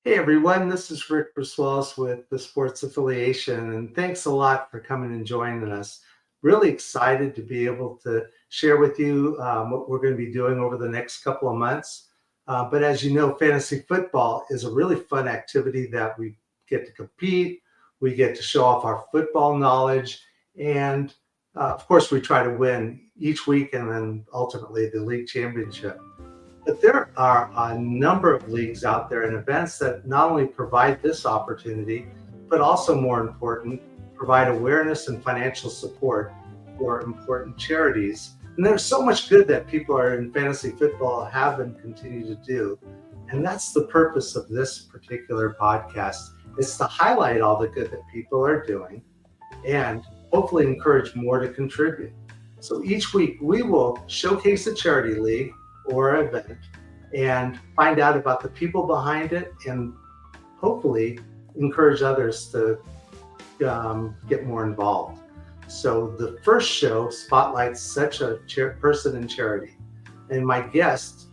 Hey everyone, this is Rick Briswells with the Sports Affiliation, and thanks a lot for coming and joining us. Really excited to be able to share with you what we're going to be doing over the next couple of months. But as you know, fantasy football is a really fun activity that we get to compete, we get to show off our football knowledge, and of course, we try to win each week and then ultimately the league championship. But there are a number of leagues out there and events that not only provide this opportunity, but also more important, provide awareness and financial support for important charities. And there's so much good that people are in fantasy football have and continue to do. And that's the purpose of this particular podcast, is to highlight all the good that people are doing and hopefully encourage more to contribute. So each week we will showcase a charity league or event and find out about the people behind it and hopefully encourage others to get more involved. So the first show spotlights such a person in charity. And my guest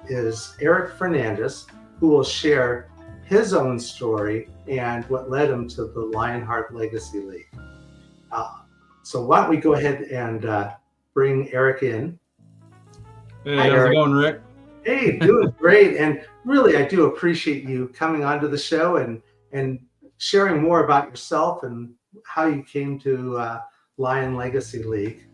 is Eric Fernandez, who will share his own story and what led him to the Lionheart Legacy League. So why don't we go ahead and bring Eric in. Hey, how's it going, Rick? Hey, doing great. And really, I do appreciate you coming onto the show and sharing more about yourself and how you came to Lion Legacy League.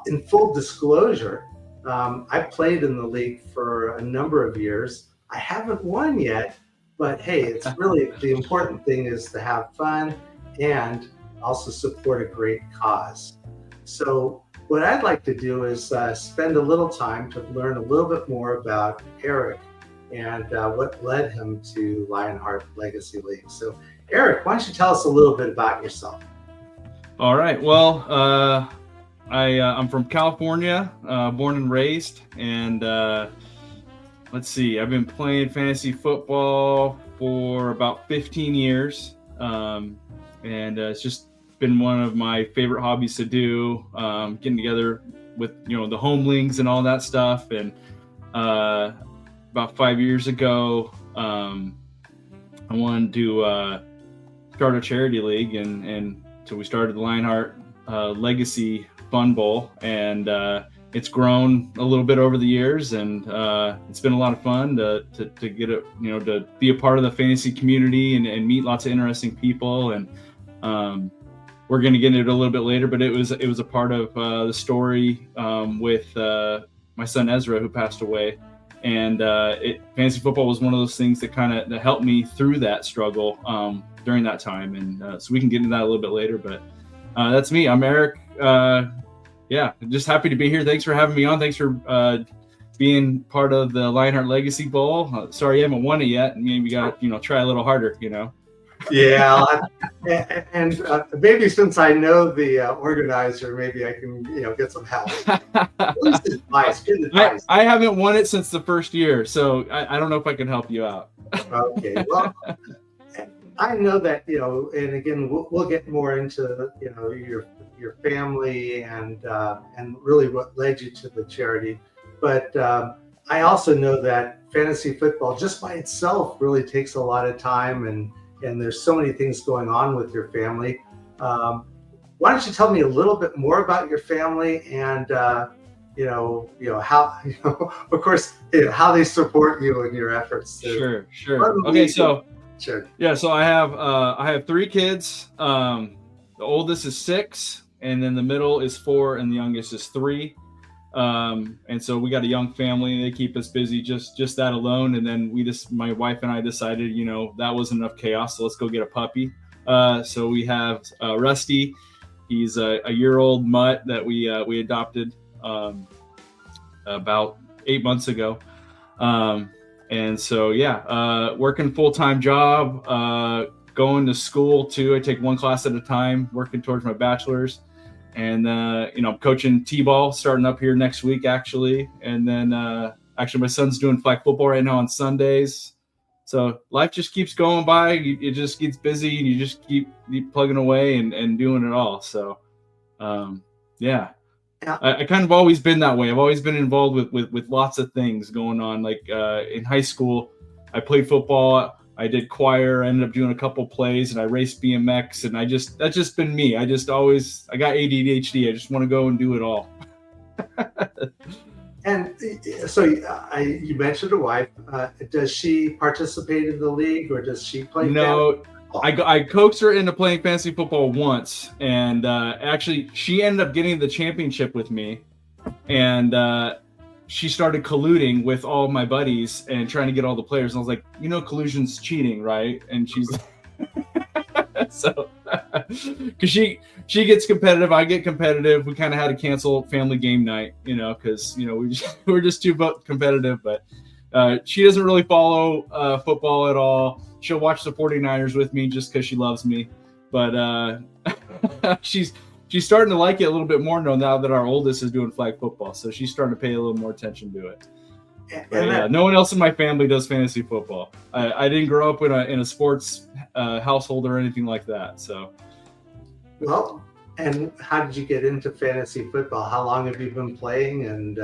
In full disclosure, I played in the league for a number of years. I haven't won yet, but hey, it's really the important thing is to have fun and also support a great cause. So what I'd like to do is spend a little time to learn a little bit more about Eric and what led him to Lionheart Legacy League. So Eric, why don't you tell us a little bit about yourself? All right. Well, I'm from California, born and raised. And let's see, I've been playing fantasy football for about 15 years. And it's just been one of my favorite hobbies to do, getting together with the homelings and all that stuff. And about 5 years ago, I wanted to start a charity league, and so we started the Lionheart Legacy Fun Bowl, and it's grown a little bit over the years, and it's been a lot of fun to get to be a part of the fantasy community and meet lots of interesting people. And we're going to get into it a little bit later, but it was a part of the story with my son Ezra, who passed away. And fantasy football was one of those things that helped me through that struggle during that time. And so we can get into that a little bit later, but that's me. I'm Eric. Just happy to be here. Thanks for having me on. Thanks for being part of the Lionheart Legacy Bowl. Sorry you haven't won it yet. Maybe got to try a little harder. Yeah, and maybe since I know the organizer, maybe I can get some help. At least advice, good advice. I haven't won it since the first year, so I don't know if I can help you out. Okay, well, I know that and again we'll get more into your family and really what led you to the charity, but I also know that fantasy football just by itself really takes a lot of time and there's so many things going on with your family. Why don't you tell me a little bit more about your family and how of course how they support you in your efforts to Sure. Okay, so sure. Yeah, so I have 3 kids. The oldest is 6, and then the middle is 4, and the youngest is 3. And so we got a young family. They keep us busy, just that alone. And then my wife and I decided, that wasn't enough chaos. So let's go get a puppy. So we have Rusty. He's a year-old mutt that we adopted about 8 months ago. And so, working full-time job, going to school too. I take one class at a time, working towards my bachelor's. And, I'm coaching T-ball starting up here next week, actually. And then my son's doing flag football right now on Sundays. So life just keeps going by. It just gets busy and you just keep plugging away and doing it all. So, I kind of always been that way. I've always been involved with lots of things going on. Like in high school, I played football. I did choir. I ended up doing a couple plays, and I raced BMX. And that's just been me. I got ADHD. I just want to go and do it all. And so you mentioned a wife. Does she participate in the league, or does she play? No, I coaxed her into playing fantasy football once, and actually she ended up getting the championship with me, and she started colluding with all my buddies and trying to get all the players. And I was like, collusion's cheating, right? And she's so because she gets competitive, I get competitive. We kind of had to cancel family game night, because we're just too competitive. But she doesn't really follow football at all. She'll watch the 49ers with me just because she loves me. But she's starting to like it a little bit more now that our oldest is doing flag football. So she's starting to pay a little more attention to it. But yeah, no one else in my family does fantasy football. I didn't grow up in a sports household or anything like that. So, well, and how did you get into fantasy football? How long have you been playing, and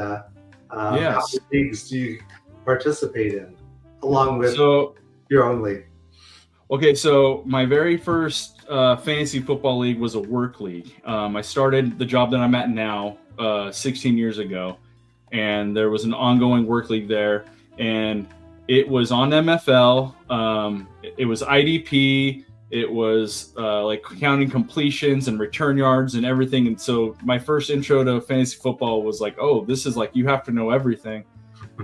how many leagues do you participate in, along with your own league? Okay, so my very first fantasy football league was a work league. I started the job that I'm at now 16 years ago. And there was an ongoing work league there, and it was on MFL. It was IDP. It was like counting completions and return yards and everything. And so my first intro to fantasy football was like, oh, this is like, you have to know everything.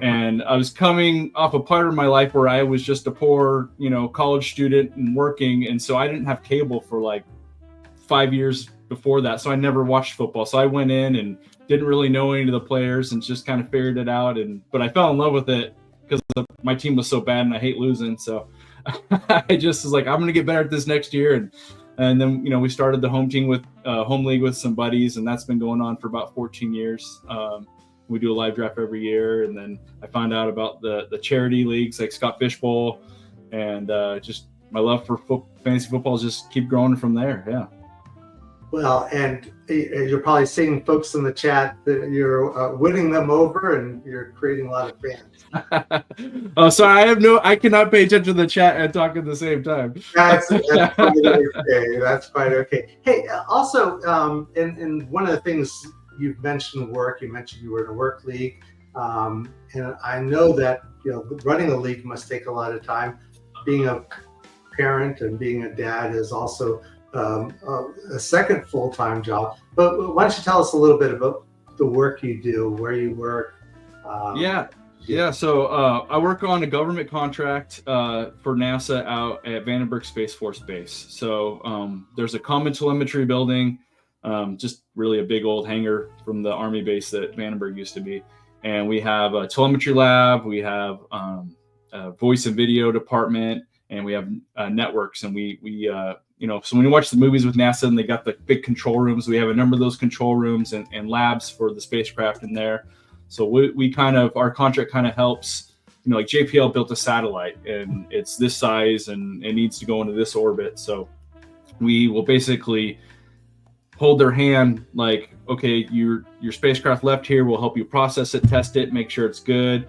And I was coming off a part of my life where I was just a poor, college student and working. And so I didn't have cable for like 5 years before that. So I never watched football. So I went in and didn't really know any of the players and just kind of figured it out. But I fell in love with it because my team was so bad and I hate losing. So I just was like, I'm going to get better at this next year. And then, we started the home league with some buddies, and that's been going on for about 14 years. We do a live draft every year. And then I found out about the charity leagues like Scott Fish Bowl, and just my love for fantasy football just keep growing from there. Yeah. Well, and you're probably seeing folks in the chat that you're winning them over, and you're creating a lot of fans. Oh, sorry, I cannot pay attention to the chat and talk at the same time. That's quite okay. That's quite okay. Hey, also, and one of the things you've mentioned you mentioned you were in a work league, and I know that running a league must take a lot of time. Being a parent and being a dad is also a second full-time job. But why don't you tell us a little bit about the work you do, where you work? Yeah. So I work on a government contract for NASA out at Vandenberg Space Force Base. So there's a common telemetry building, just really a big old hangar from the Army base that Vandenberg used to be. And we have a telemetry lab, we have a voice and video department, and we have networks. And we so when you watch the movies with NASA and they got the big control rooms, we have a number of those control rooms and labs for the spacecraft in there. So our contract kind of helps, like JPL built a satellite and it's this size and it needs to go into this orbit. So we will basically hold their hand like, okay, your spacecraft left here, we'll help you process it, test it, make sure it's good,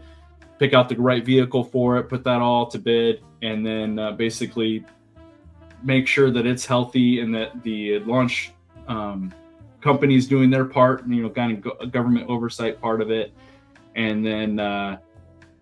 pick out the right vehicle for it, put that all to bid, and then basically make sure that it's healthy and that the launch companies doing their part, kind of government oversight part of it, and then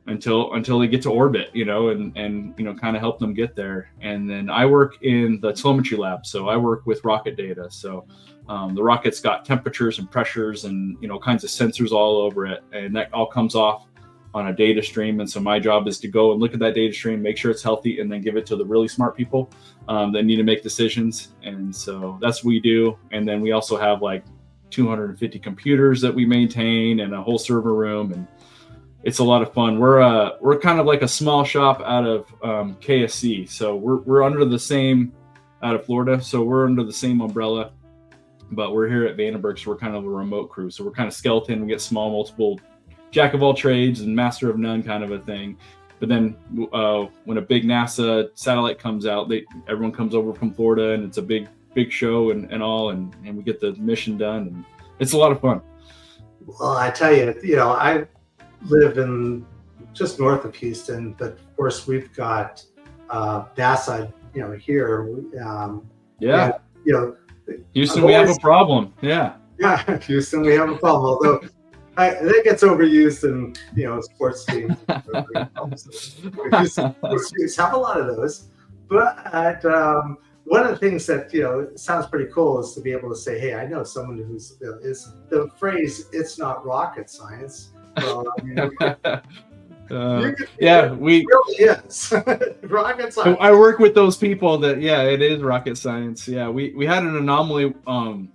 until they get to orbit, and kind of help them get there. And then I work in the telemetry lab, so I work with rocket data. So the rocket's got temperatures and pressures and kinds of sensors all over it, and that all comes off on a data stream. And so my job is to go and look at that data stream, make sure it's healthy, and then give it to the really smart people that need to make decisions. And so that's what we do. And then we also have like 250 computers that we maintain and a whole server room, and it's a lot of fun. We're kind of like a small shop out of KSC. So we're under the same, out of Florida. So we're under the same umbrella, but we're here at Vandenberg. So we're kind of a remote crew. So we're kind of skeleton. We get small, multiple jack of all trades and master of none kind of a thing. But then when a big NASA satellite comes out, everyone comes over from Florida, and it's a big show and all, and we get the mission done, and it's a lot of fun. Well, I tell you, I live in just north of Houston. But of course, we've got NASA, here. Yeah. And, you know, Houston, we have a problem. Yeah. Yeah, Houston, we have a problem. Although that gets overused in sports teams. Houston sports teams have a lot of those, but one of the things that sounds pretty cool is to be able to say, "Hey, I know someone who's is the phrase. It's not rocket science." Well, I mean, we really is rocket science. I work with those people that it is rocket science. Yeah, we had an anomaly when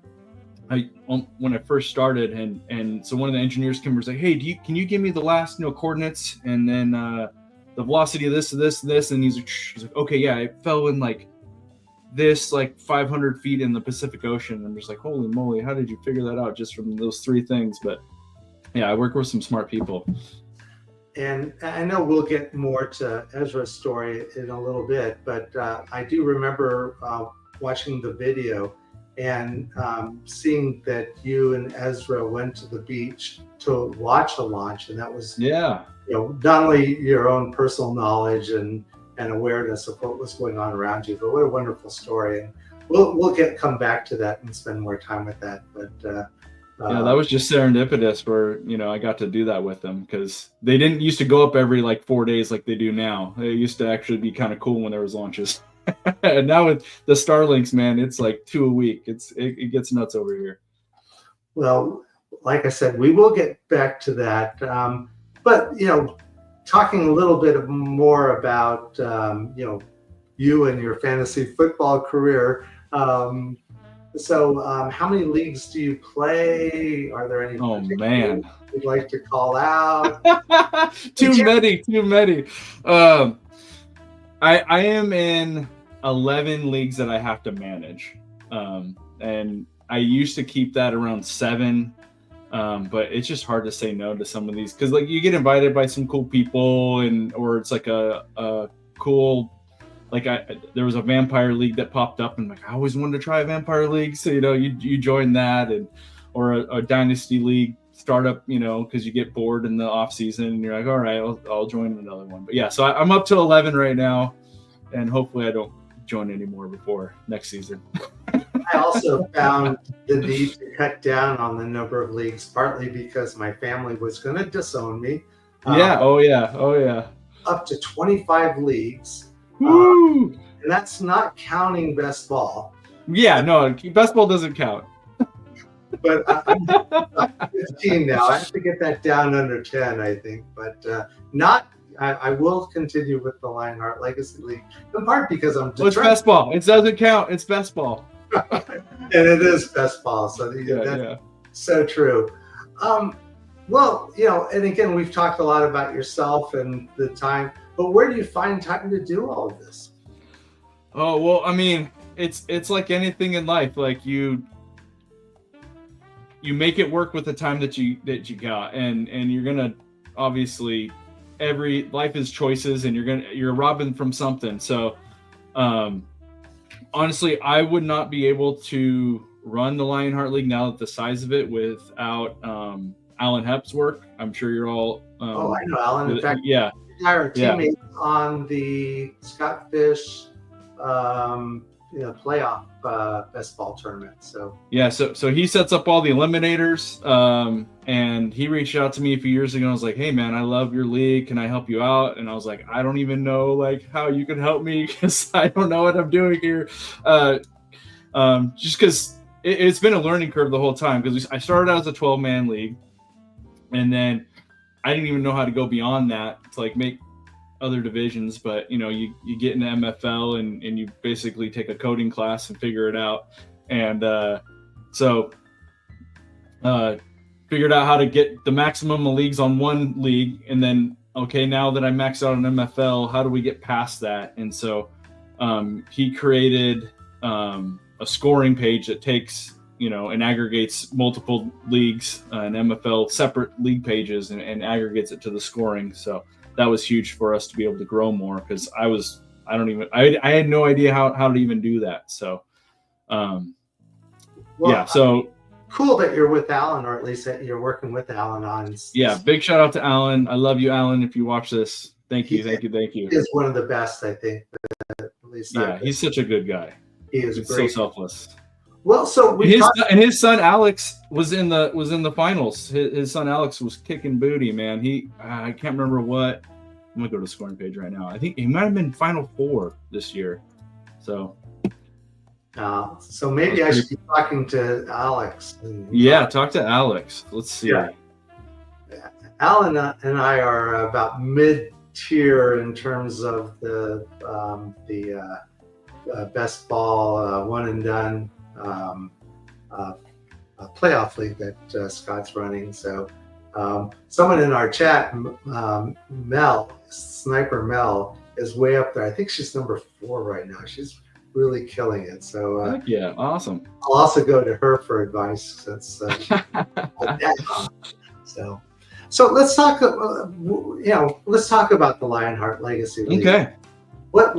I first started, and so one of the engineers came and was like, "Hey, can you give me the last coordinates and then the velocity of this, and he's like, "Okay, yeah, it fell in like this 500 feet in the Pacific Ocean." I'm just like, holy moly, how did you figure that out just from those three things? But yeah, I work with some smart people. And I know we'll get more to Ezra's story in a little bit, but I do remember watching the video and seeing that you and Ezra went to the beach to watch a launch, and that was not only your own personal knowledge and awareness of what was going on around you, but what a wonderful story. And we'll come back to that and spend more time with that. But that was just serendipitous where I got to do that with them, because they didn't used to go up every 4 days like they do now. They used to actually be kind of cool when there was launches. And now with the Starlinks, man, it's 2 a week. It gets nuts over here. Well, like I said, we will get back to that. But talking a little bit more about you and your fantasy football career. So how many leagues do you play? Are there any you'd like to call out? Too many. I am in 11 leagues that I have to manage, and I used to keep that around 7. But it's just hard to say no to some of these, because you get invited by some cool people, or it's a cool, there was a vampire league that popped up, and I always wanted to try a vampire league, so you join that, or a dynasty league startup, because you get bored in the off season and you're like, all right, I'll join another one. But yeah, so I'm up to 11 right now, and hopefully I don't join any more before next season. I also found the need to cut down on the number of leagues, partly because my family was going to disown me. Oh yeah. Up to 25 leaguds. Woo! And that's not counting best ball. Yeah, no, best ball doesn't count. But I'm 15 now. I have to get that down under 10, I think. But I will continue with the Lionheart Legacy League, in part because I'm determined. Well, it's best ball. It doesn't count. It's best ball. And it is best ball. So that's so true. Well, and again, we've talked a lot about yourself and the time, but where do you find time to do all of this? Oh, well, I mean, it's like anything in life. You make it work with the time that you got, and you're gonna, obviously, life is choices, and you're robbing from something. So honestly, I would not be able to run the Lionheart League now at the size of it without Alan Hepp's work. I'm sure you're all I know Alan. In fact, our teammates on the Scott Fish playoff best ball tournament. So he sets up all the eliminators, and he reached out to me a few years ago and was like, "Hey man, I love your league, can I help you out?" And I was like, "I don't even know how you can help me, because I don't know what I'm doing here." Just because it's been a learning curve the whole time, because I started out as a 12-man league, and then I didn't even know how to go beyond that to make other divisions. But you get into MFL, and you basically take a coding class and figure it out, and figured out how to get the maximum of leagues on one league, and then now that I maxed out on MFL, how do we get past that? And so he created a scoring page that takes and aggregates multiple leagues and MFL separate league pages, and aggregates it to the scoring. So that was huge for us to be able to grow more, because I had no idea how to even do that. So so cool that you're with Alan, or at least that you're working with Alan on. Yeah, big shout out to Alan. I love you, Alan. If you watch this, thank you. He is one of the best, I think. At least he's such a good guy. He is he's great. So selfless. Well, so his son Alex was in the finals. His son Alex was kicking booty, man. I can't remember what. I'm gonna go to the scoring page right now. I think he might have been Final Four this year. So maybe I should be talking to Alex. Talk to Alex. Let's see. Yeah. Alan and I are about mid-tier in terms of the best ball one and done playoff league that Scott's running. So someone in our chat, Sniper Mel, is way up there. I think she's number 4 right now. She's really killing it. So yeah, awesome. I'll also go to her for advice since so let's talk. Let's talk about the Lionheart Legacy League. Okay. What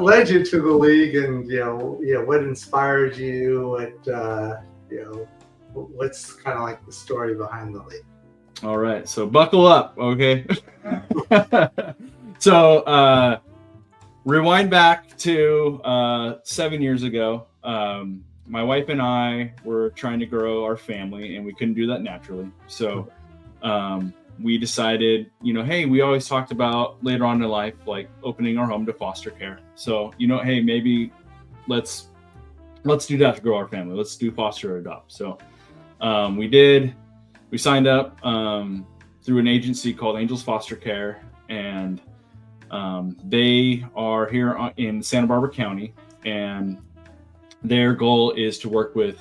led you to the league, and what inspired you? What's kind of like the story behind the league? All right, so buckle up, okay? So rewind back to 7 years ago. My wife and I were trying to grow our family, and we couldn't do that naturally. So we decided, hey, we always talked about later on in life, like opening our home to foster care. So, hey, maybe let's do that to grow our family. Let's do foster or adopt. So we did. We signed up through an agency called Angels Foster Care, and they are here in Santa Barbara County, and their goal is to work with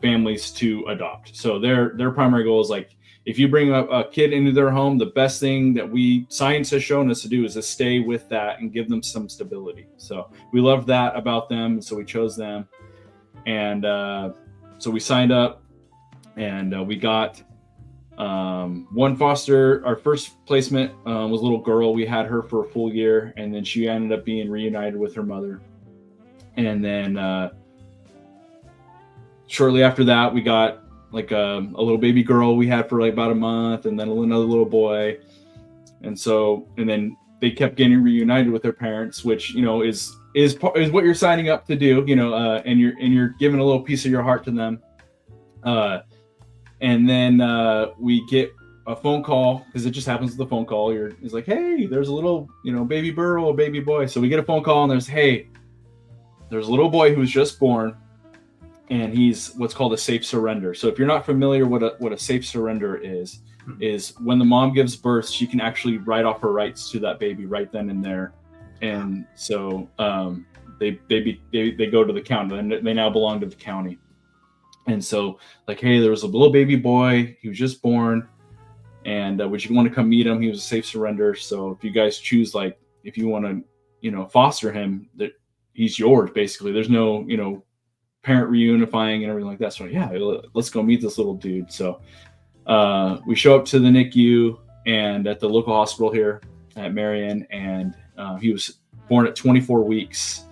families to adopt. So their primary goal is, like, if you bring a kid into their home, the best thing that science has shown us to do is to stay with that and give them some stability. So we loved that about them, so we chose them. And so we signed up, and we got one foster. Our first placement was a little girl. We had her for a full year, and then she ended up being reunited with her mother. And then shortly after that, we got like a little baby girl we had for like about a month, and then another little boy. And then they kept getting reunited with their parents, which, is what you're signing up to do, and you're giving a little piece of your heart to them. And then we get a phone call, because it just happens with the phone call. It's like, hey, there's a little, baby girl, a baby boy. So we get a phone call, and there's a little boy who's just born, and he's what's called a safe surrender. So if you're not familiar what a safe surrender is when the mom gives birth, she can actually write off her rights to that baby right then and there. And so they go to the county, and they now belong to the county. And so, like, hey, there was a little baby boy, he was just born, and would you want to come meet him? He was a safe surrender. So if you guys choose, like, if you want to, foster him, that he's yours, basically. There's no, parent reunifying and everything like that. So yeah, let's go meet this little dude. So we show up to the NICU and at the local hospital here at Marion, and he was born at 24 weeks,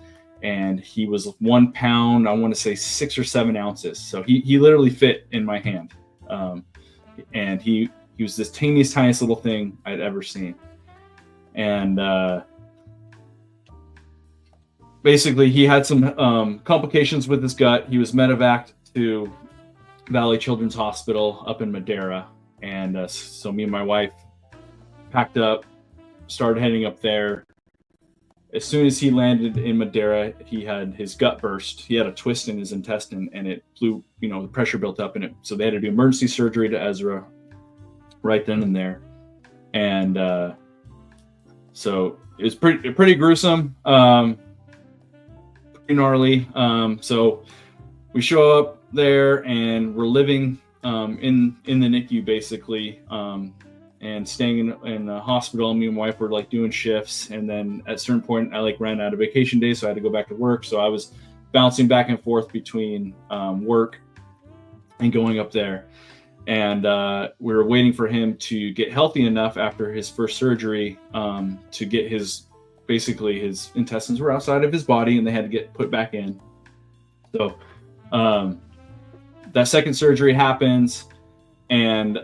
and he was 1 pound, I want to say 6 or 7 ounces. So he literally fit in my hand. And he was this tiniest little thing I'd ever seen. And basically, he had some complications with his gut. He was medevaced to Valley Children's Hospital up in Madera. And so me and my wife packed up, started heading up there. As soon as he landed in Madera, he had his gut burst. He had a twist in his intestine, and it flew, the pressure built up in it. So they had to do emergency surgery to Ezra right then and there. And so it was pretty gruesome. Gnarly. So we show up there, and we're living in the NICU basically, and staying in the hospital. Me and my wife were like doing shifts, and then at a certain point I like ran out of vacation days, so I had to go back to work. So I was bouncing back and forth between work and going up there, and we were waiting for him to get healthy enough after his first surgery to get basically his intestines were outside of his body, and they had to get put back in. So That second surgery happens, and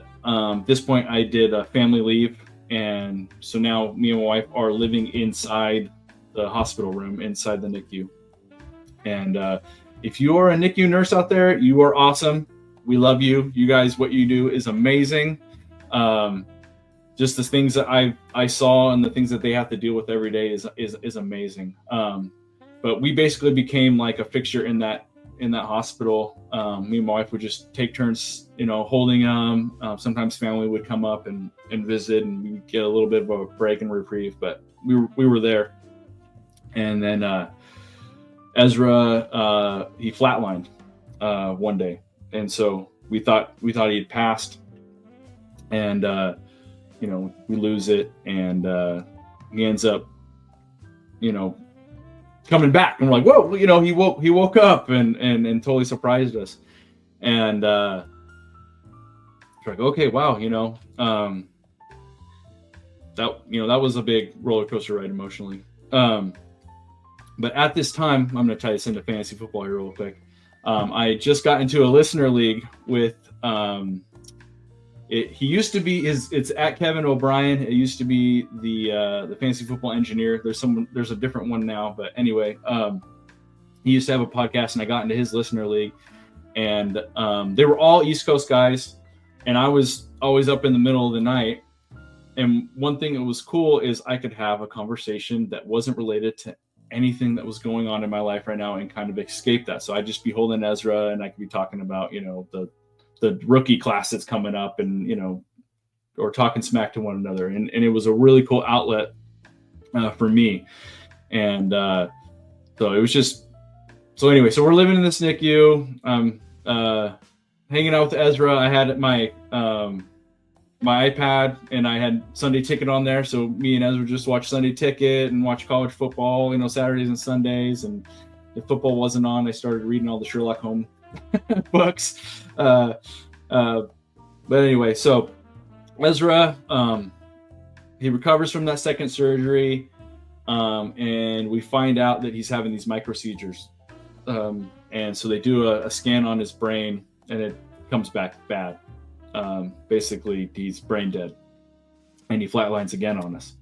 this point I did a family leave, and so now me and my wife are living inside the hospital room, inside the NICU. And if you are a NICU nurse out there, you are awesome. We love you. You guys, what you do is amazing. Just the things that I saw and the things that they have to deal with every day is amazing. But we basically became like a fixture in that hospital. Me and my wife would just take turns, holding them. Sometimes family would come up and visit, and we get a little bit of a break and reprieve. But we were there. And then Ezra, he flatlined one day, and so we thought he had passed, and we lose it, and he ends up coming back, and we're like, whoa, he woke up and totally surprised us. And it's like, okay, wow, that was a big roller coaster ride emotionally. But at this time, I'm going to tie this into fantasy football here real quick. I just got into a listener league with he used to be it's at Kevin O'Brien. It used to be the fantasy football engineer. There's a different one now, but anyway, he used to have a podcast, and I got into his listener league, and they were all East Coast guys, and I was always up in the middle of the night. And one thing that was cool is I could have a conversation that wasn't related to anything that was going on in my life right now and kind of escape that. So I'd just be holding Ezra, and I could be talking about, the rookie class that's coming up, and, or talking smack to one another. And it was a really cool outlet for me. And so it was just, so anyway, so we're living in this NICU. I'm hanging out with Ezra. I had my iPad, and I had Sunday Ticket on there. So me and Ezra just watch Sunday Ticket and watch college football, Saturdays and Sundays. And if football wasn't on, I started reading all the Sherlock Holmes books. But anyway, so Ezra, he recovers from that second surgery. And we find out that he's having these micro seizures. And so they do a scan on his brain, and it comes back bad. Basically he's brain dead, and he flatlines again on us.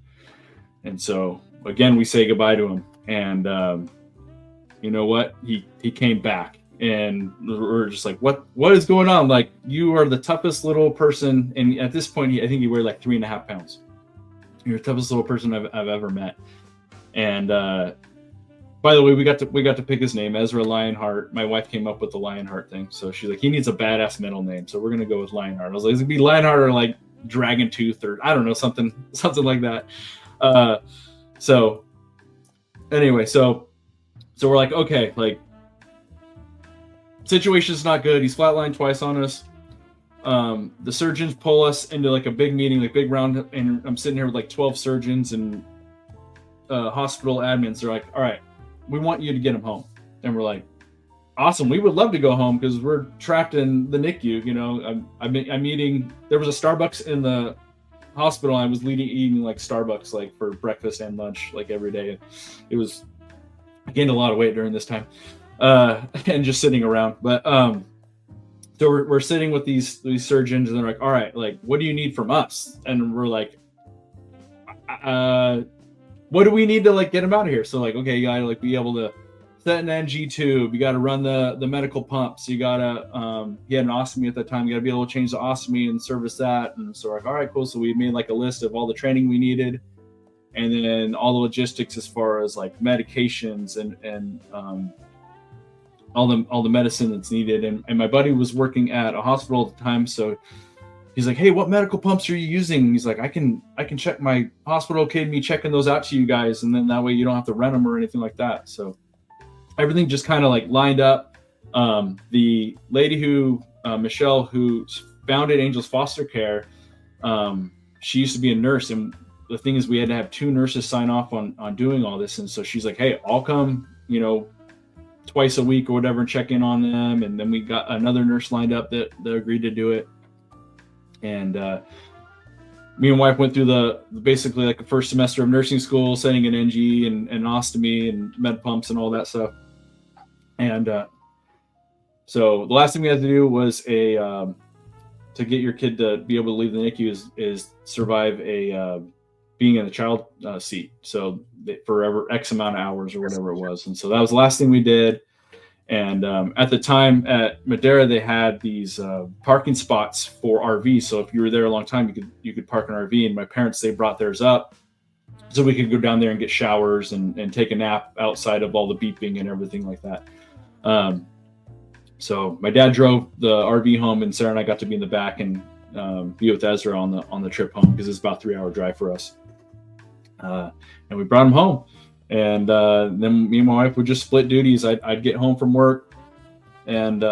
And so again, we say goodbye to him, and you know what, he came back, and we're just like, what is going on? Like, you are the toughest little person, and at this point I think he weighed like 3.5 pounds. You're the toughest little person I've ever met. And by the way, we got to pick his name, Ezra Lionheart. My wife came up with the Lionheart thing, so she's like, he needs a badass middle name, so we're gonna go with Lionheart. I was like, it's gonna be Lionheart or like Dragon Tooth, or I don't know, something like that. So anyway, so we're like, okay, like, situation's not good. He's flatlined twice on us. The surgeons pull us into like a big meeting, like big round, and I'm sitting here with like 12 surgeons and hospital admins. They're like, all right, we want you to get him home. And we're like, awesome, we would love to go home because we're trapped in the NICU. I'm eating, there was a Starbucks in the hospital. I was eating like Starbucks like for breakfast and lunch like every day. I gained a lot of weight during this time, and just sitting around. But so we're sitting with these surgeons, and they're like, all right, like, what do you need from us? And we're like, what do we need to like get him out of here? So like, okay, you gotta like be able to set an NG tube, you gotta run the medical pumps, you gotta he had an ostomy at that time, you gotta be able to change the ostomy and service that. And so we're like, all right, cool. So we made like a list of all the training we needed, and then all the logistics as far as like medications and all the medicine that's needed. And my buddy was working at a hospital at the time, so he's like, hey, what medical pumps are you using? And he's like, I can check, my hospital okayed me checking those out to you guys, and then that way you don't have to rent them or anything like that. So everything just kind of like lined up. The lady who Michelle, who founded Angels Foster Care, she used to be a nurse, and the thing is we had to have 2 nurses sign off on doing all this. And so she's like, hey, I'll come, twice a week or whatever and check in on them. And then we got another nurse lined up that agreed to do it. And me and wife went through basically like the first semester of nursing school, setting an NG and ostomy and med pumps and all that stuff. And So the last thing we had to do was to get your kid to be able to leave the NICU is survive being in the child seat. So for X amount of hours or whatever it was. And so that was the last thing we did. And at the time at Madera, they had these parking spots for RVs. So if you were there a long time, you could park an RV. And my parents, they brought theirs up so we could go down there and get showers and take a nap outside of all the beeping and everything like that. So my dad drove the RV home, and Sarah and I got to be in the back and be with Ezra on the trip home, because it's about a 3-hour drive for us. And we brought him home. And then me and my wife would just split duties. I'd get home from work, and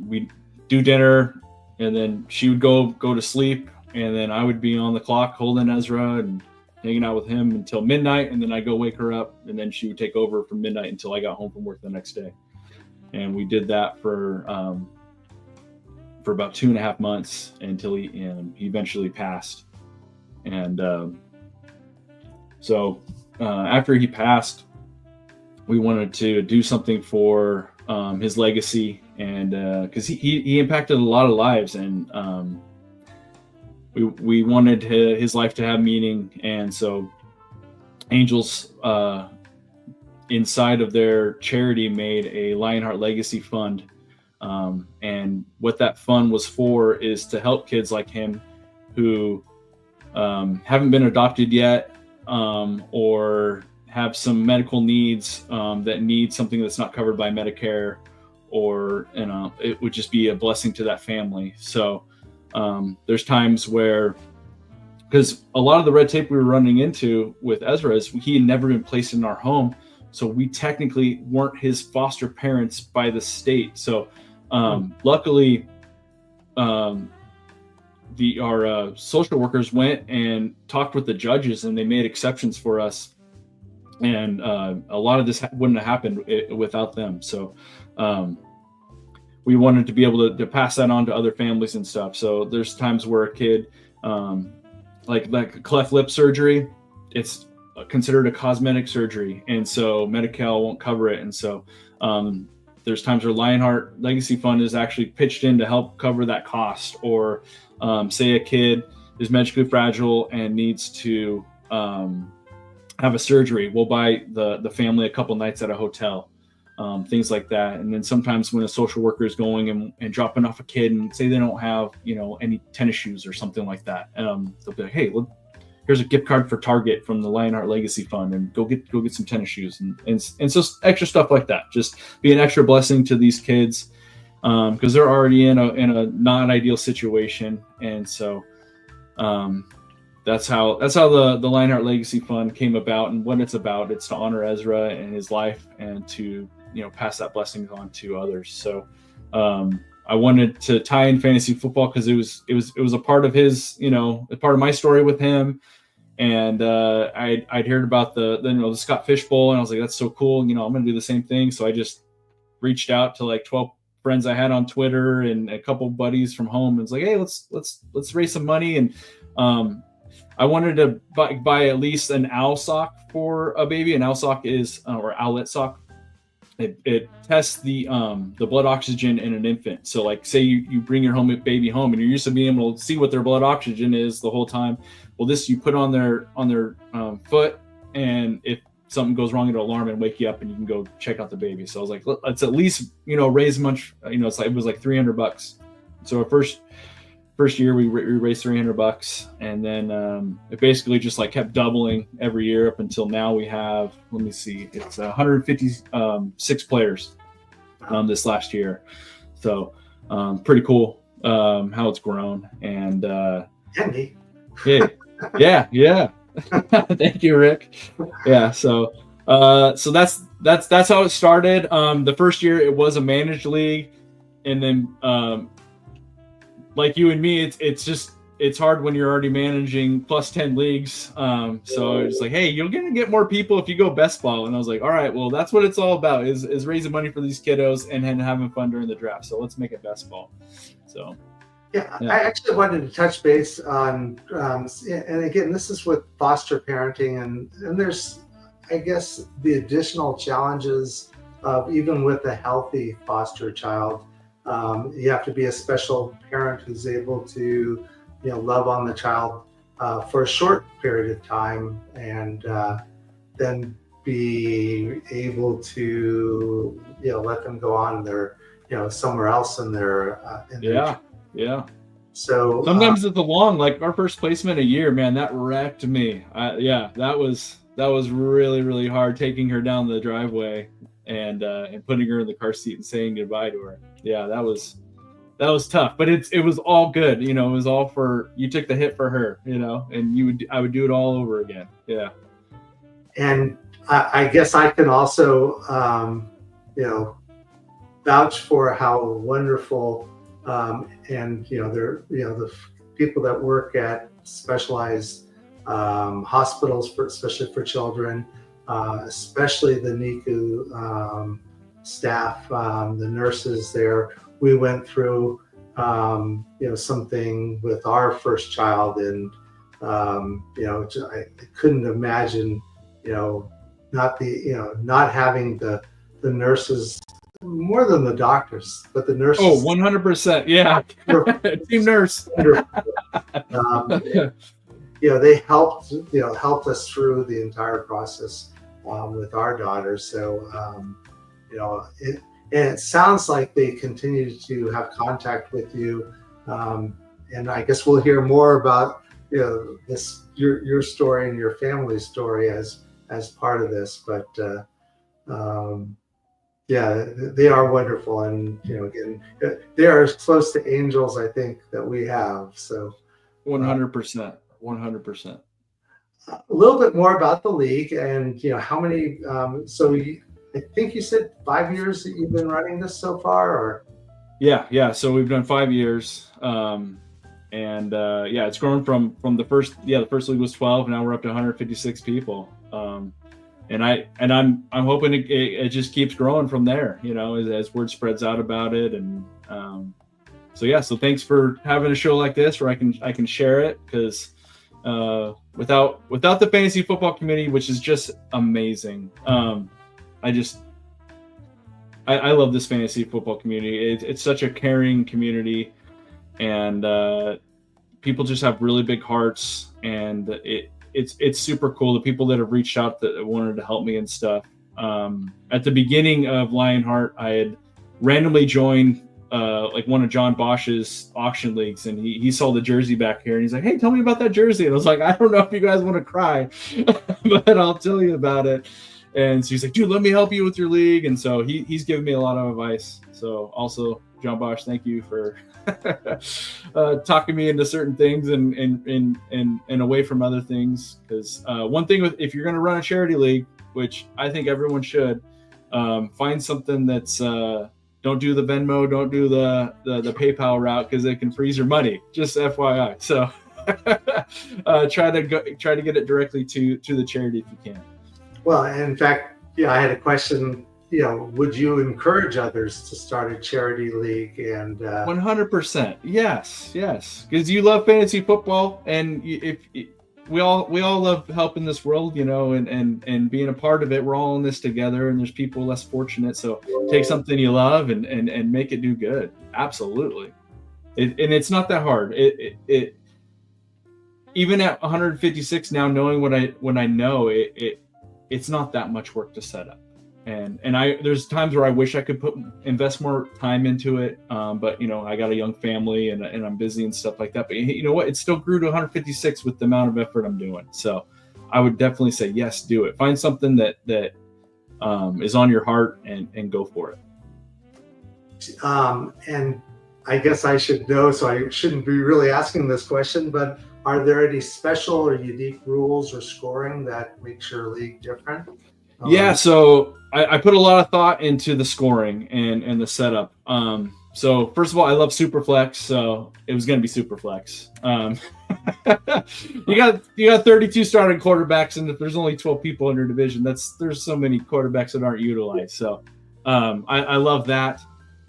we'd do dinner, and then she would go to sleep, and then I would be on the clock holding Ezra and hanging out with him until midnight, and then I'd go wake her up, and then she would take over from midnight until I got home from work the next day. And we did that for about 2.5 months until he eventually passed. And so after he passed, we wanted to do something for his legacy, and because he impacted a lot of lives, and we wanted his life to have meaning. And so Angels inside of their charity made a Lionheart Legacy Fund, and what that fund was for is to help kids like him who haven't been adopted yet, or have some medical needs that need something that's not covered by Medicare, or it would just be a blessing to that family. So there's times where, because a lot of the red tape we were running into with Ezra is he had never been placed in our home, so we technically weren't his foster parents by the state. So luckily our social workers went and talked with the judges, and they made exceptions for us, and a lot of this wouldn't have happened without them. So we wanted to be able to pass that on to other families and stuff. So there's times where a kid like cleft lip surgery, it's considered a cosmetic surgery, and so Medi-Cal won't cover it. And so there's times where Lionheart Legacy Fund is actually pitched in to help cover that cost. Or say a kid is medically fragile and needs to have a surgery, we'll buy the family a couple nights at a hotel, things like that. And then sometimes when a social worker is going and dropping off a kid, and say they don't have any tennis shoes or something like that, they'll be like, hey, look, here's a gift card for Target from the Lionheart Legacy Fund, and go get some tennis shoes, and so extra stuff like that. Just be an extra blessing to these kids, because they're already in a non-ideal situation. And so that's how the Lionheart Legacy Fund came about. And what it's about, it's to honor Ezra and his life, and to pass that blessing on to others. So I wanted to tie in fantasy football because it was a part of his, a part of my story with him. And I'd heard about the Scott Fish Bowl, and I was like, that's so cool. I'm going to do the same thing. So I just reached out to like 12 friends I had on Twitter and a couple buddies from home, and it's like, hey, let's raise some money. And I wanted to buy at least an owl sock for a baby. An owl sock is or owlet sock. It tests the blood oxygen in an infant. So like, say you bring your baby home, and you're used to being able to see what their blood oxygen is the whole time. Well, this you put on their foot, and if something goes wrong, it'll alarm and wake you up, and you can go check out the baby. So I was like, let's at least raise much. It was like $300. So our first year we raised $300, and then it basically just like kept doubling every year up until now. We have, let me see, it's 156 players this last year. So pretty cool how it's grown. And yeah. Thank you, Rick. Yeah. So that's how it started. The first year it was a managed league, and then like you and me, it's hard when you're already managing plus 10 leagues. So it's like, hey, you're gonna get more people if you go best ball. And I was like, all right, well, that's what it's all about, is raising money for these kiddos and having fun during the draft. So let's make it best ball. So yeah. I actually wanted to touch base on, and again, this is with foster parenting, and there's, I guess, the additional challenges even with a healthy foster child, you have to be a special parent who's able to, love on the child for a short period of time, and then be able to, let them go on their, somewhere else in their, yeah. So sometimes it's a long, like our first placement a year, man, that wrecked me. That was really, really hard, taking her down the driveway and putting her in the car seat and saying goodbye to her. Yeah, that was tough, but it was all good. It was all for, you took the hit for her, and I would do it all over again. Yeah. And I guess I can also, vouch for how wonderful, and they're, the people that work at specialized hospitals, especially for children, especially the NICU staff, the nurses there. We went through, something with our first child, and I couldn't imagine, not having the nurses, more than the doctors, but the nurses. Oh, 100%. Yeah. Team nurse. They helped us through the entire process with our daughter. So, it sounds like they continue to have contact with you. And I guess we'll hear more about, your story and your family's story as part of this, but they are wonderful, and again, they are as close to angels, I think, that we have. So 100%. A little bit more about the league, and how many. I think you said 5 years that you've been running this so far, or? Yeah. So we've done 5 years, it's grown from the first league was 12, now we're up to 156 people. And I'm hoping it just keeps growing from there, as word spreads out about it. And so thanks for having a show like this where I can share it, because without the fantasy football community, which is just amazing, I love this fantasy football community. It's such a caring community, and people just have really big hearts, and it's super cool. The people that have reached out that wanted to help me and stuff. At the beginning of Lionheart, I had randomly joined one of John Bosch's auction leagues, and he saw the jersey back here, and he's like, "Hey, tell me about that jersey." And I was like, "I don't know if you guys want to cry, but I'll tell you about it." And so he's like, "Dude, let me help you with your league." And so he's given me a lot of advice. So also, John Bosch, thank you for talking me into certain things and away from other things. Because one thing if you're going to run a charity league, which I think everyone should, find something that's don't do the Venmo, don't do the PayPal route, because it can freeze your money. Just FYI. So try to get it directly to the charity if you can. Well, in fact, I had a question. Would you encourage others to start a charity league? And 100%, yes, because you love fantasy football, and we all love helping this world, and being a part of it. We're all in this together, and there's people less fortunate. So take something you love and make it do good. Absolutely, and it's not that hard. It even at 156 now, knowing what I know, it's not that much work to set up. And there's times where I wish I could invest more time into it, but I got a young family and I'm busy and stuff like that. But you know what? It still grew to 156 with the amount of effort I'm doing. So I would definitely say yes, do it. Find something that is on your heart and go for it. And I guess I should know, so I shouldn't be really asking this question, but are there any special or unique rules or scoring that makes your league different? Yeah, so I put a lot of thought into the scoring and the setup. So first of all, I love Superflex, so it was going to be Superflex. You got 32 starting quarterbacks, and if there's only 12 people in your division, there's so many quarterbacks that aren't utilized. So I love that.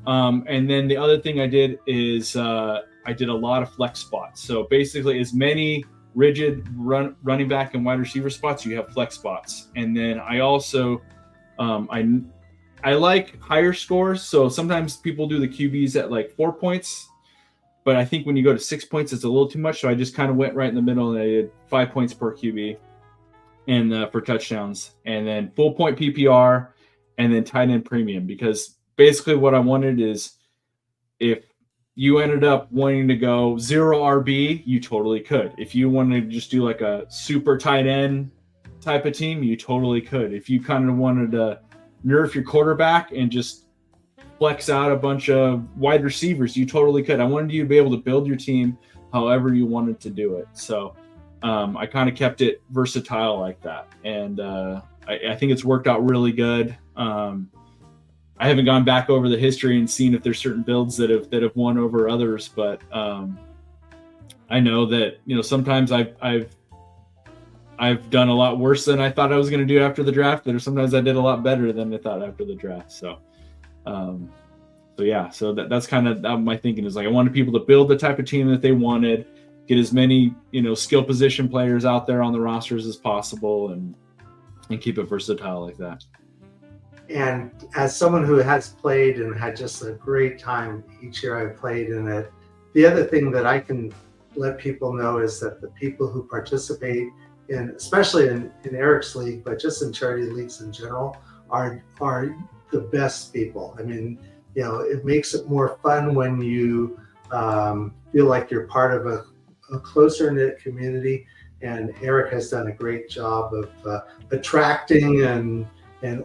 And then the other thing I did is I did a lot of flex spots. So basically, as many rigid running back and wide receiver spots, you have flex spots. And then I also, at I like higher scores. So sometimes people do the QBs at like 4 points, but I think when you go to 6 points, it's a little too much. So I just kind of went right in the middle and I did 5 points per QB and for touchdowns, and then full point PPR, and then tight end premium. Because basically what I wanted is, if you ended up wanting to go 0 RB, you totally could. If you wanted to just do like a super tight end type of team, you totally could. If you kind of wanted to nerf your quarterback and just flex out a bunch of wide receivers, you totally could. I wanted you to be able to build your team however you wanted to do it. So I kind of kept it versatile like that. And I think it's worked out really good. I haven't gone back over the history and seen if there's certain builds that have won over others, but I know that, you know, sometimes I've done a lot worse than I thought I was going to do after the draft, or sometimes I did a lot better than I thought after the draft. So that's kind of my thinking, is like, I wanted people to build the type of team that they wanted, get as many, you know, skill position players out there on the rosters as possible, and keep it versatile like that. And as someone who has played and had just a great time each year I played in it, the other thing that I can let people know is that the people who participate in, especially in Eric's league, but just in charity leagues in general, are the best people. I mean, you know, it makes it more fun when you feel like you're part of a closer knit community. And Eric has done a great job of attracting and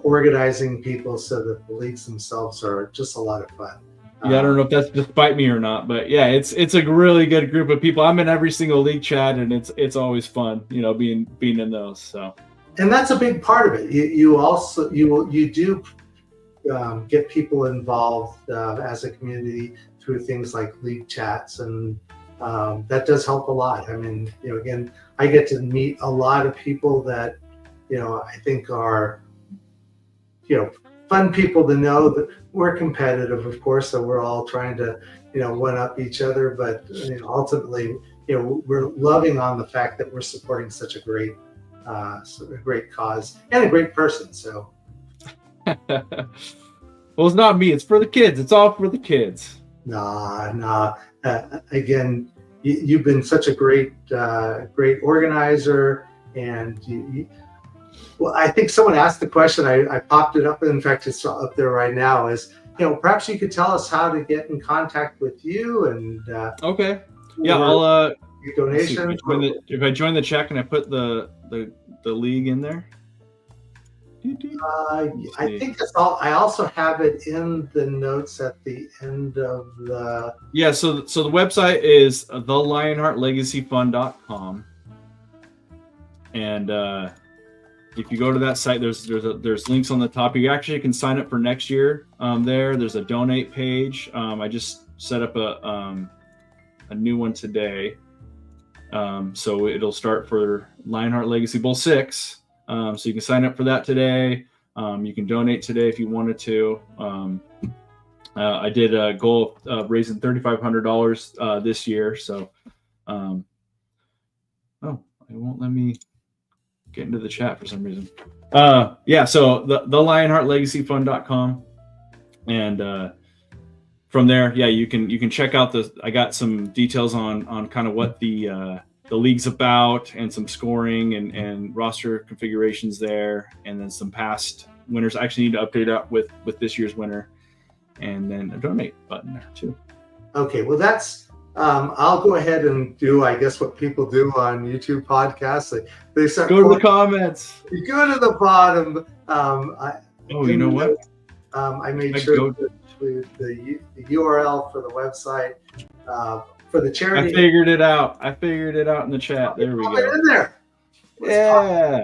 organizing people so that the leagues themselves are just a lot of fun. Yeah, I don't know if that's despite me or not, but yeah, it's a really good group of people. I'm in every single league chat, and it's always fun, you know, being in those. So, and that's a big part of it. You also do get people involved as a community through things like league chats, and that does help a lot. I mean, you know, again, I get to meet a lot of people that, you know, I think are, you know, fun people to know. That we're competitive, of course, so we're all trying to, you know, one up each other, but you know, ultimately, you know, we're loving on the fact that we're supporting such a great cause and a great person. So well, it's not me, it's for the kids. It's all for the kids. Nah. Again, you've been such a great organizer, and well, I think someone asked the question. I popped it up. In fact, it's up there right now. Is, you know, perhaps you could tell us how to get in contact with you, and okay, yeah, I'll donation. If I join the chat, can I put the league in there? I think that's all. I also have it in the notes at the end of the. Yeah, so the website is thelionheartlegacyfund.com, and if you go to that site, there's links on the top. You actually can sign up for next year. There's a donate page. I just set up a new one today, so it'll start for Lionheart Legacy Bowl 6. So you can sign up for that today. You can donate today if you wanted to. I did a goal of raising $3,500 this year. So, it won't let me get into the chat for some reason. Yeah, so the lionheartlegacyfund.com, and from there, yeah, you can check out I got some details on kind of what the league's about, and some scoring and roster configurations there, and then some past winners. I actually need to update up with this year's winner, and then a donate button there too. Okay, well, that's I'll go ahead and do, I guess, what people do on YouTube podcasts. They start go to the comments. You go to the bottom. You know what? I made sure to include the URL for the website. For the charity. I figured it out in the chat. There we go. In there. Yeah.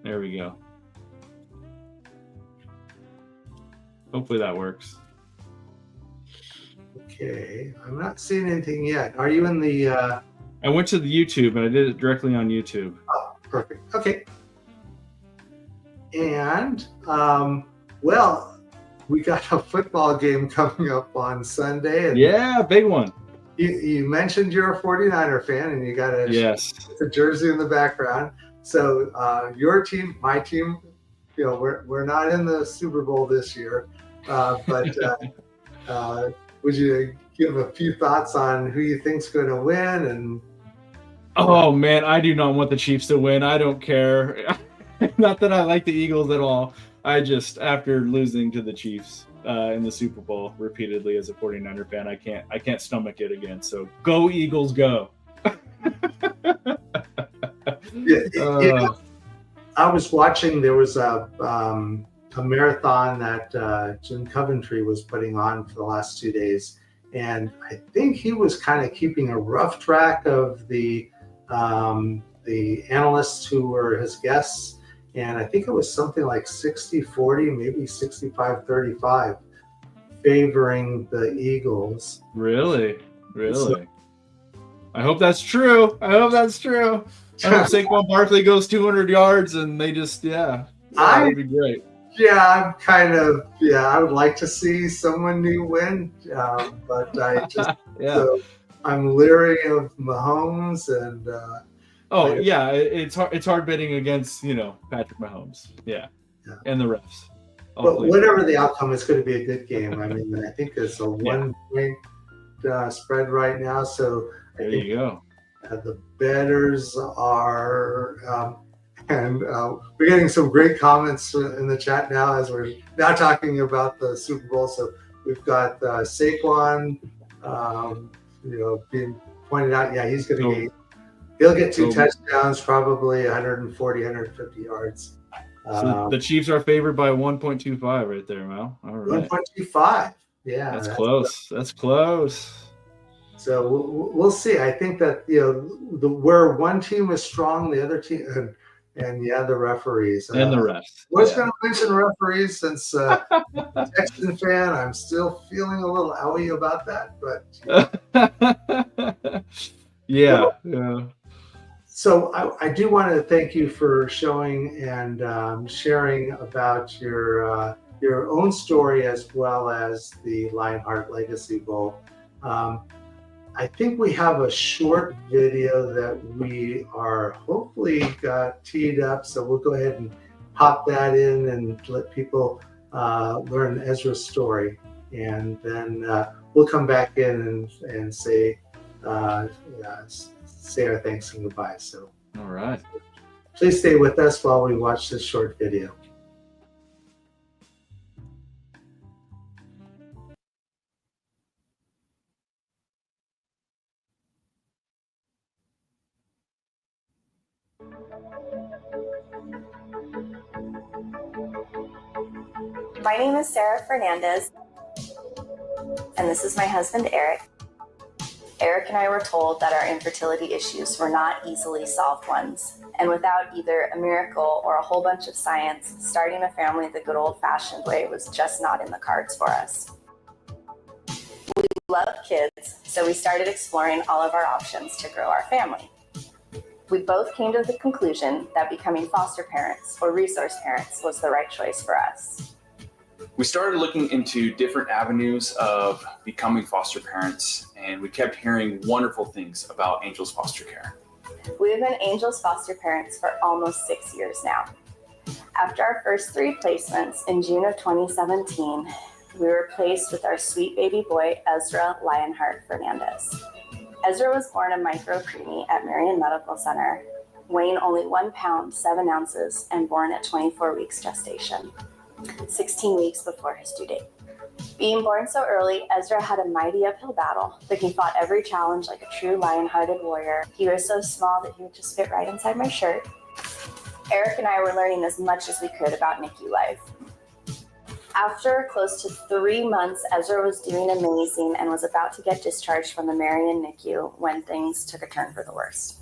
There we go. Hopefully that works. Okay. I'm not seeing anything yet. Are you in the... I went to the YouTube, and I did it directly on YouTube. Oh, perfect. Okay. And, well... we got a football game coming up on Sunday. And yeah, big one. You mentioned you're a 49er fan, and you got a yes, a jersey in the background. So your team, my team, we're not in the Super Bowl this year, but would you give a few thoughts on who you think's going to win? And oh man, I do not want the Chiefs to win. I don't care. Not that I like the Eagles at all. I just, after losing to the Chiefs in the Super Bowl repeatedly as a 49er fan, I can't stomach it again. So go Eagles, go. I was watching. There was a marathon that Jim Coventry was putting on for the last 2 days, and I think he was kind of keeping a rough track of the analysts who were his guests. And I think it was something like 60-40, maybe 65-35, favoring the Eagles. Really? So, I hope that's true. I hope Saquon Barkley goes 200 yards and they just, that would be great. Yeah, I would like to see someone new win, but I just, so I'm leery of Mahomes and. It's hard betting against Patrick Mahomes, and the refs. But whatever the outcome, it's going to be a good game. I mean, I think it's a 1 point spread right now, so there you go. The bettors are, and we're getting some great comments in the chat now as we're now talking about the Super Bowl. So we've got Saquon, being pointed out. Yeah, he's going to he'll get 2 touchdowns, probably 140, 150 yards. So the Chiefs are favored by 1.25 right there, Mal. All right. 1.25. Yeah. That's close. That's close. So we'll see. I think that, where one team is strong, the other team, and the referees. And the refs. I was going to mention referees since Texan fan, I'm still feeling a little owie about that, but. Yeah. So I do want to thank you for showing and sharing about your own story as well as the Lionheart Legacy Bowl. I think we have a short video that we are hopefully got teed up, so we'll go ahead and pop that in and let people learn Ezra's story, and then we'll come back in and say our thanks and goodbyes. So, all right. Please stay with us while we watch this short video. My name is Eric Fernandez, and this is my husband, Eric. Eric and I were told that our infertility issues were not easily solved ones, and without either a miracle or a whole bunch of science, starting a family the good old-fashioned way was just not in the cards for us. We love kids, so we started exploring all of our options to grow our family. We both came to the conclusion that becoming foster parents or resource parents was the right choice for us. We started looking into different avenues of becoming foster parents, and we kept hearing wonderful things about Angels Foster Care. We've been Angels Foster Parents for almost 6 years now. After our first 3 placements in June of 2017, we were placed with our sweet baby boy, Ezra Lionheart Fernandez. Ezra was born a micro-preemie at Marion Medical Center, weighing only 1 pound, 7 ounces, and born at 24 weeks gestation, 16 weeks before his due date. Being born so early, Ezra had a mighty uphill battle, but he fought every challenge like a true lion-hearted warrior. He was so small that he would just fit right inside my shirt. Eric and I were learning as much as we could about NICU life. After close to 3 months, Ezra was doing amazing and was about to get discharged from the Marion NICU when things took a turn for the worst.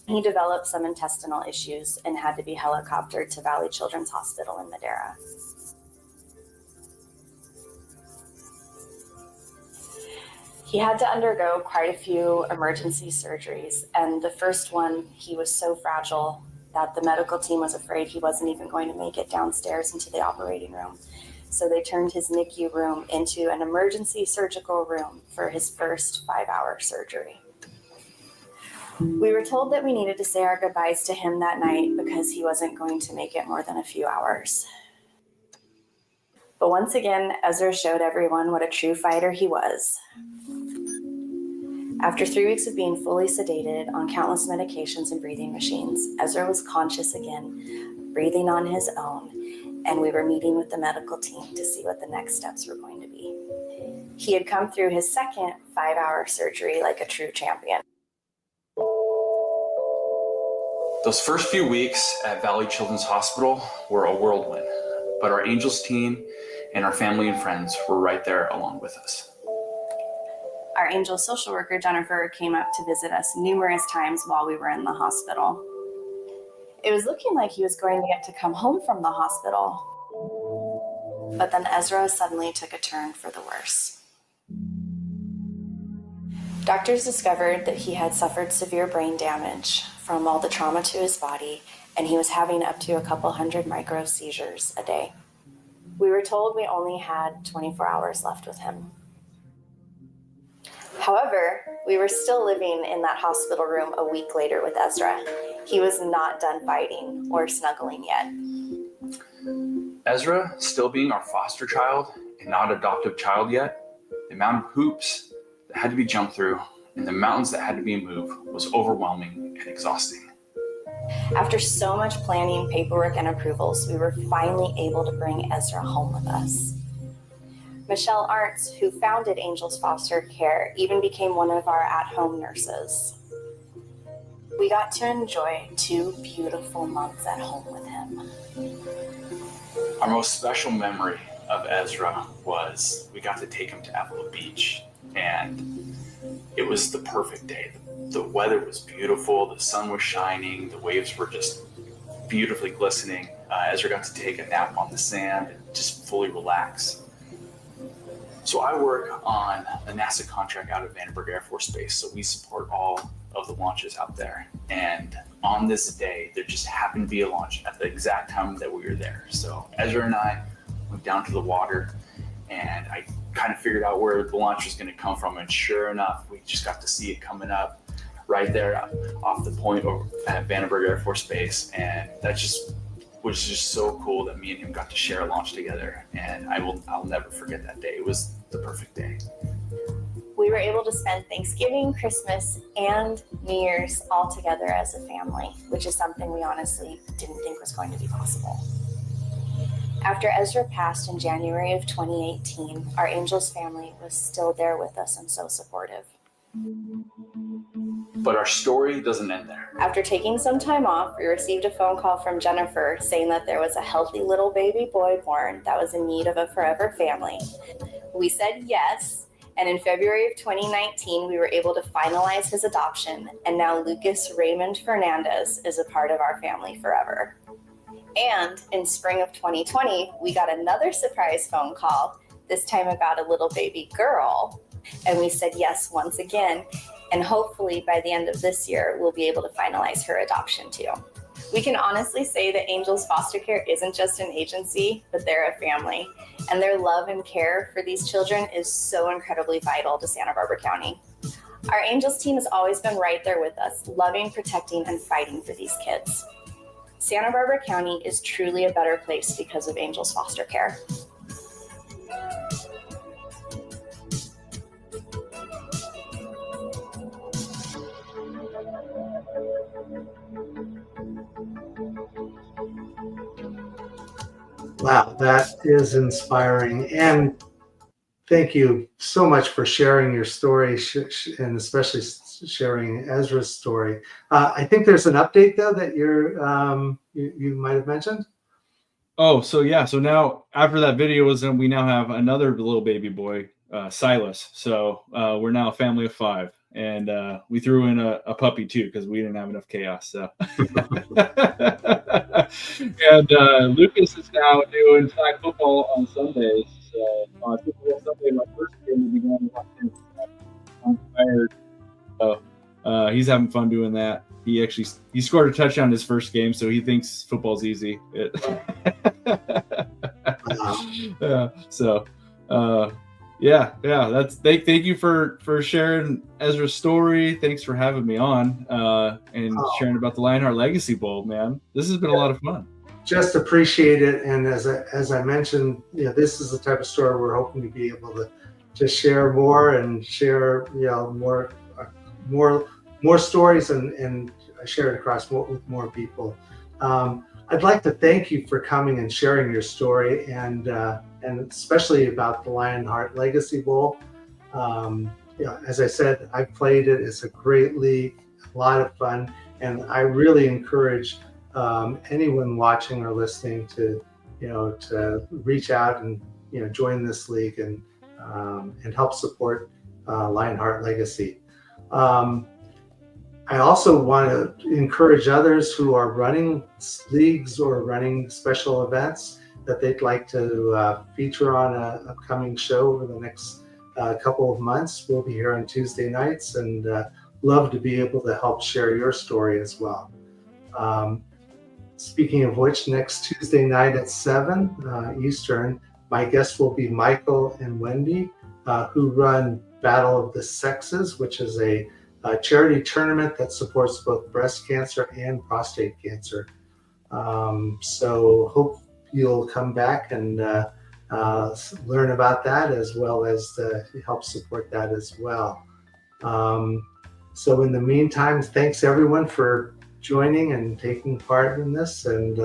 He developed some intestinal issues and had to be helicoptered to Valley Children's Hospital in Madera. He had to undergo quite a few emergency surgeries, and the first one, he was so fragile that the medical team was afraid he wasn't even going to make it downstairs into the operating room. So they turned his NICU room into an emergency surgical room for his first 5-hour surgery. We were told that we needed to say our goodbyes to him that night because he wasn't going to make it more than a few hours. But once again, Ezra showed everyone what a true fighter he was. After 3 weeks of being fully sedated on countless medications and breathing machines, Ezra was conscious again, breathing on his own, and we were meeting with the medical team to see what the next steps were going to be. He had come through his second 5-hour surgery like a true champion. Those first few weeks at Valley Children's Hospital were a whirlwind, but our Angels team and our family and friends were right there along with us. Our Angel social worker, Jennifer, came up to visit us numerous times while we were in the hospital. It was looking like he was going to get to come home from the hospital, but then Ezra suddenly took a turn for the worse. Doctors discovered that he had suffered severe brain damage from all the trauma to his body, and he was having up to a couple hundred micro seizures a day. We were told we only had 24 hours left with him. However, we were still living in that hospital room a week later with Ezra. He was not done fighting or snuggling yet. Ezra, still being our foster child and not adoptive child yet, the amount of hoops that had to be jumped through and the mountains that had to be moved was overwhelming and exhausting. After so much planning, paperwork, and approvals, we were finally able to bring Ezra home with us. Michelle Arntz, who founded Angels Foster Care, even became one of our at-home nurses. We got to enjoy 2 beautiful months at home with him. Our most special memory of Ezra was we got to take him to Avila Beach, and it was the perfect day. The weather was beautiful, the sun was shining, the waves were just beautifully glistening. Ezra got to take a nap on the sand and just fully relax. So I work on a NASA contract out of Vandenberg Air Force Base, so we support all of the launches out there. And on this day, there just happened to be a launch at the exact time that we were there. So Ezra and I went down to the water, and I kind of figured out where the launch was going to come from. And sure enough, we just got to see it coming up right there off the point over at Vandenberg Air Force Base. And that just was just so cool that me and him got to share a launch together. And I'll never forget that day. It was the perfect day. We were able to spend Thanksgiving, Christmas, and New Year's all together as a family, which is something we honestly didn't think was going to be possible. After Ezra passed in January of 2018, our Angels family was still there with us and so supportive. But our story doesn't end there. After taking some time off, we received a phone call from Jennifer saying that there was a healthy little baby boy born that was in need of a forever family. We said yes, and in February of 2019, we were able to finalize his adoption, and now Lucas Raymond Fernandez is a part of our family forever. And in spring of 2020, we got another surprise phone call, this time about a little baby girl, and we said yes once again, and hopefully by the end of this year, we'll be able to finalize her adoption too. We can honestly say that Angels Foster Care isn't just an agency, but they're a family, and their love and care for these children is so incredibly vital to Santa Barbara County. Our Angels team has always been right there with us, loving, protecting, and fighting for these kids. Santa Barbara County is truly a better place because of Angels Foster Care. Wow, that is inspiring. And thank you so much for sharing your story and especially sharing Ezra's story. I think there's an update though that you might have mentioned. Oh, so yeah. So now after that video was done, we now have another little baby boy, Silas. So we're now a family of 5. And we threw in a puppy too because we didn't have enough chaos. So, and Lucas is now doing flag football on Sundays. So on Super Bowl Sunday, my first game will be going to watch him. I'm tired. So he's having fun doing that. He scored a touchdown his first game, so he thinks football's easy. Yeah. That's thank you for sharing Ezra's story. Thanks for having me on and sharing about the Lionheart Legacy Bowl, man. This has been a lot of fun. Just appreciate it. And as I mentioned, this is the type of story we're hoping to be able to share more and share, more stories and share it across with more people. I'd like to thank you for coming and sharing your story and especially about the Lionheart Legacy Bowl. As I said, I've played it. It's a great league, a lot of fun, and I really encourage anyone watching or listening to reach out and join this league and help support Lionheart Legacy. I also want to encourage others who are running leagues or running special events that they'd like to feature on an upcoming show over the next couple of months. We'll be here on Tuesday nights and love to be able to help share your story as well. Speaking of which, next Tuesday night at 7 Eastern, my guests will be Michael and Wendy, who run Battle of the Sexes, which is a charity tournament that supports both breast cancer and prostate cancer. So hope you'll come back and learn about that, as well as to help support that as well. So in the meantime, thanks everyone for joining and taking part in this. And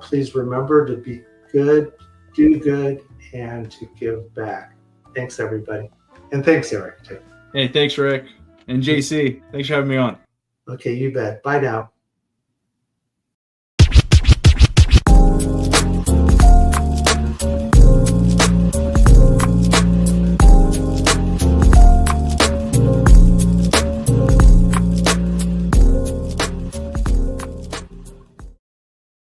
please remember to be good, do good, and to give back. Thanks, everybody. And thanks, Eric, too. Hey, thanks, Rick. And JC, thanks for having me on. Okay, you bet. Bye now.